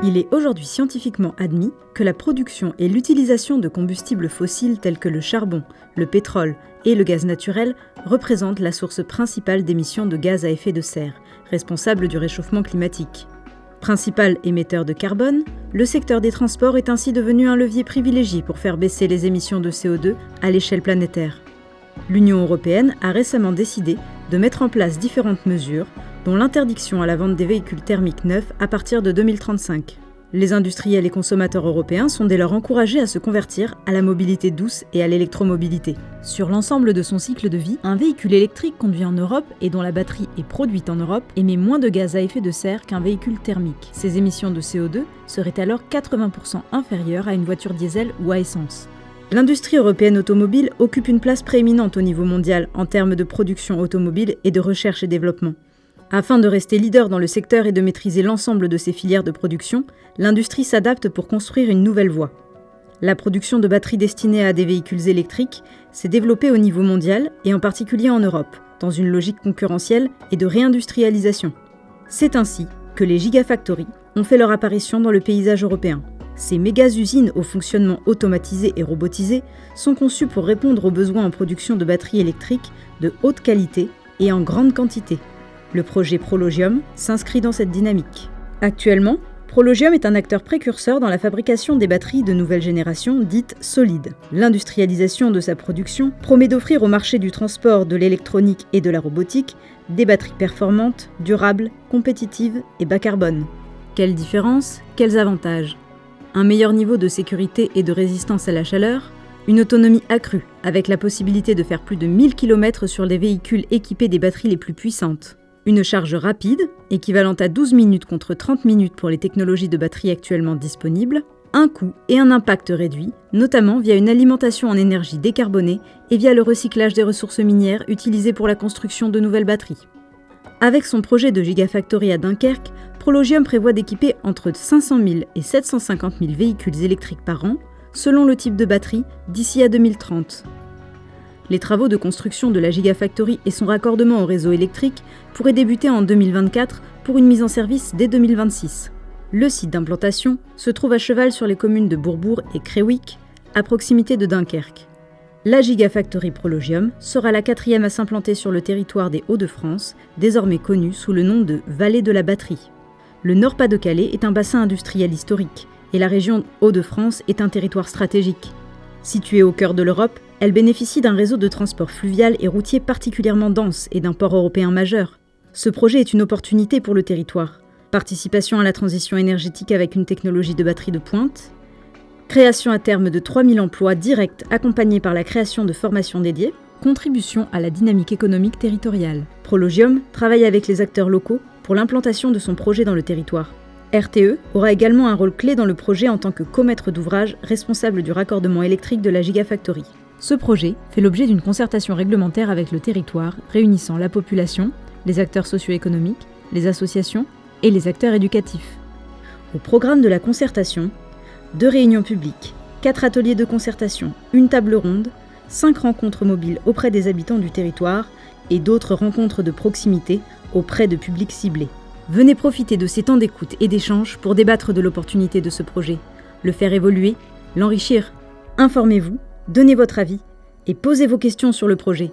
Il est aujourd'hui scientifiquement admis que la production et l'utilisation de combustibles fossiles tels que le charbon, le pétrole et le gaz naturel représentent la source principale d'émissions de gaz à effet de serre, responsable du réchauffement climatique. Principal émetteur de carbone, le secteur des transports est ainsi devenu un levier privilégié pour faire baisser les émissions de CO2 à l'échelle planétaire. L'Union européenne a récemment décidé de mettre en place différentes mesures, dont l'interdiction à la vente des véhicules thermiques neufs à partir de 2035. Les industriels et consommateurs européens sont dès lors encouragés à se convertir à la mobilité douce et à l'électromobilité. Sur l'ensemble de son cycle de vie, un véhicule électrique conduit en Europe et dont la batterie est produite en Europe émet moins de gaz à effet de serre qu'un véhicule thermique. Ses émissions de CO2 seraient alors 80% inférieures à une voiture diesel ou à essence. L'industrie européenne automobile occupe une place prééminente au niveau mondial en termes de production automobile et de recherche et développement. Afin de rester leader dans le secteur et de maîtriser l'ensemble de ses filières de production, l'industrie s'adapte pour construire une nouvelle voie. La production de batteries destinées à des véhicules électriques s'est développée au niveau mondial et en particulier en Europe, dans une logique concurrentielle et de réindustrialisation. C'est ainsi que les gigafactories ont fait leur apparition dans le paysage européen. Ces méga-usines au fonctionnement automatisé et robotisé sont conçues pour répondre aux besoins en production de batteries électriques de haute qualité et en grande quantité. Le projet Prologium s'inscrit dans cette dynamique. Actuellement, Prologium est un acteur précurseur dans la fabrication des batteries de nouvelle génération dites solides. L'industrialisation de sa production promet d'offrir au marché du transport, de l'électronique et de la robotique des batteries performantes, durables, compétitives et bas carbone. Quelle différence, quels avantages ? Un meilleur niveau de sécurité et de résistance à la chaleur, une autonomie accrue, avec la possibilité de faire plus de 1000 km sur les véhicules équipés des batteries les plus puissantes. Une charge rapide, équivalente à 12 minutes contre 30 minutes pour les technologies de batterie actuellement disponibles, un coût et un impact réduit, notamment via une alimentation en énergie décarbonée et via le recyclage des ressources minières utilisées pour la construction de nouvelles batteries. Avec son projet de Gigafactory à Dunkerque, Prologium prévoit d'équiper entre 500 000 et 750 000 véhicules électriques par an, selon le type de batterie, d'ici à 2030. Les travaux de construction de la Gigafactory et son raccordement au réseau électrique pourraient débuter en 2024 pour une mise en service dès 2026. Le site d'implantation se trouve à cheval sur les communes de Bourbourg et Crewick, à proximité de Dunkerque. La Gigafactory Prologium sera la 4e à s'implanter sur le territoire des Hauts-de-France, désormais connu sous le nom de Vallée de la Batterie. Le Nord-Pas-de-Calais est un bassin industriel historique et la région Hauts-de-France est un territoire stratégique. Située au cœur de l'Europe, elle bénéficie d'un réseau de transport fluvial et routier particulièrement dense et d'un port européen majeur. Ce projet est une opportunité pour le territoire. Participation à la transition énergétique avec une technologie de batterie de pointe, création à terme de 3000 emplois directs accompagnés par la création de formations dédiées, contribution à la dynamique économique territoriale. Prologium travaille avec les acteurs locaux pour l'implantation de son projet dans le territoire. RTE aura également un rôle clé dans le projet en tant que co-maître d'ouvrage responsable du raccordement électrique de la Gigafactory. Ce projet fait l'objet d'une concertation réglementaire avec le territoire, réunissant la population, les acteurs socio-économiques, les associations et les acteurs éducatifs. Au programme de la concertation, 2 réunions publiques, 4 ateliers de concertation, une table ronde, 5 rencontres mobiles auprès des habitants du territoire et d'autres rencontres de proximité auprès de publics ciblés. Venez profiter de ces temps d'écoute et d'échange pour débattre de l'opportunité de ce projet, le faire évoluer, l'enrichir. Informez-vous, donnez votre avis et posez vos questions sur le projet.